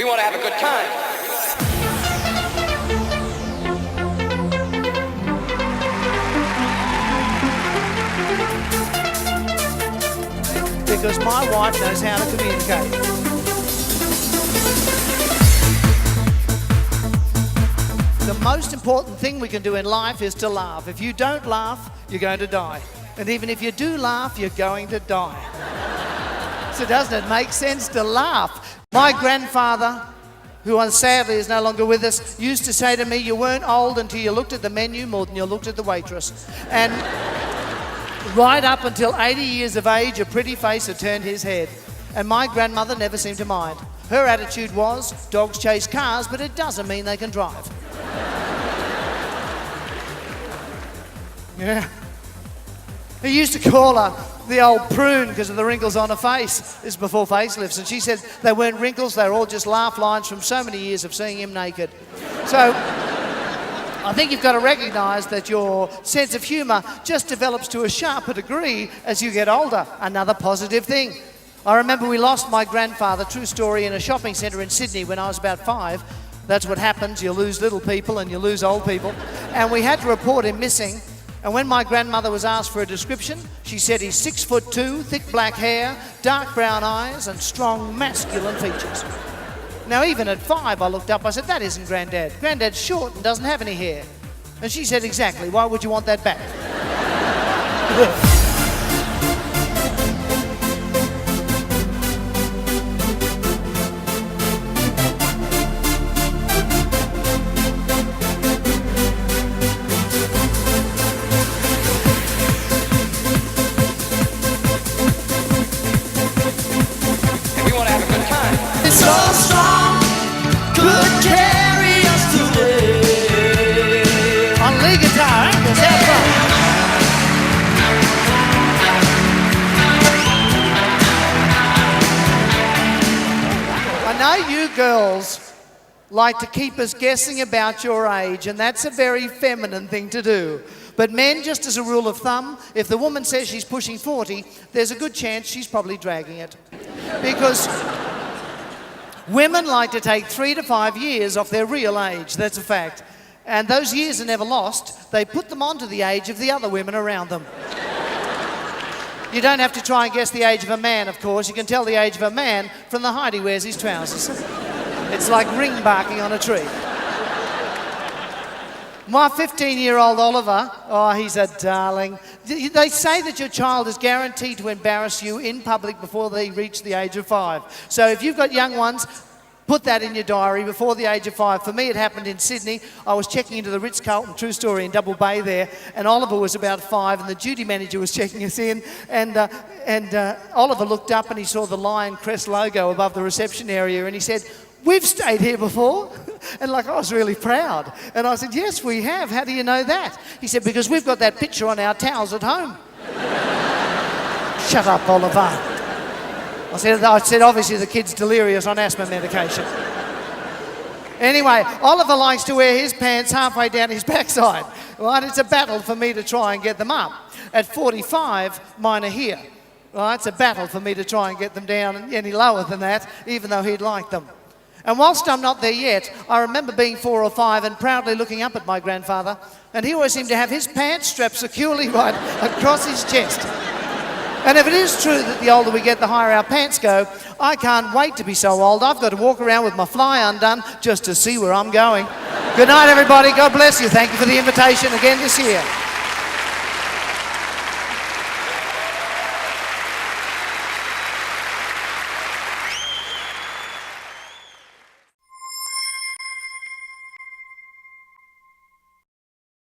we want to have a good time. Because my wife knows how to communicate. The most important thing we can do in life is to laugh. If you don't laugh, you're going to die. And even if you do laugh, you're going to die. So doesn't it make sense to laugh? My grandfather, who sadly is no longer with us, used to say to me, you weren't old until you looked at the menu more than you looked at the waitress. And right up until 80 years of age, a pretty face had turned his head. And my grandmother never seemed to mind. Her attitude was, dogs chase cars, but it doesn't mean they can drive. Yeah. He used to call her the old prune because of the wrinkles on her face. This is before facelifts. And she said they weren't wrinkles, they were all just laugh lines from so many years of seeing him naked. So I think you've got to recognise that your sense of humour just develops to a sharper degree as you get older. Another positive thing. I remember we lost my grandfather, true story, in a shopping centre in Sydney when I was about 5. That's what happens, you lose little people and you lose old people. And we had to report him missing. And when my grandmother was asked for a description, she said he's 6'2", thick black hair, dark brown eyes and strong masculine features. Now even at 5 I looked up, I said, that isn't Granddad. Granddad's short and doesn't have any hair. And she said, exactly, why would you want that back? So strong, could carry us today. On lead guitar, let's have fun. I know you girls like to keep us guessing about your age, and that's a very feminine thing to do. But men, just as a rule of thumb, if the woman says she's pushing 40, there's a good chance she's probably dragging it. Because women like to take 3 to 5 years off their real age, that's a fact. And those years are never lost. They put them onto the age of the other women around them. You don't have to try and guess the age of a man, of course. You can tell the age of a man from the height he wears his trousers. It's like ring barking on a tree. My 15-year-old Oliver, oh, he's a darling. They say that your child is guaranteed to embarrass you in public before they reach the age of 5. So if you've got young ones, put that in your diary before the age of 5. For me, it happened in Sydney. I was checking into the Ritz-Carlton, true story, in Double Bay there, and Oliver was about 5, and the duty manager was checking us in, and Oliver looked up and he saw the Lion Crest logo above the reception area, and he said, we've stayed here before. And like, I was really proud. And I said, yes, we have. How do you know that? He said, because we've got that picture on our towels at home. Shut up, Oliver. I said, obviously the kid's delirious on asthma medication. Anyway, Oliver likes to wear his pants halfway down his backside. Right? It's a battle for me to try and get them up. At 45, mine are here. Right? It's a battle for me to try and get them down any lower than that, even though he'd like them. And whilst I'm not there yet, I remember being 4 or 5 and proudly looking up at my grandfather, and he always seemed to have his pants strapped securely right across his chest. And if it is true that the older we get, the higher our pants go, I can't wait to be so old. I've got to walk around with my fly undone just to see where I'm going. Good night, everybody. God bless you. Thank you for the invitation again this year.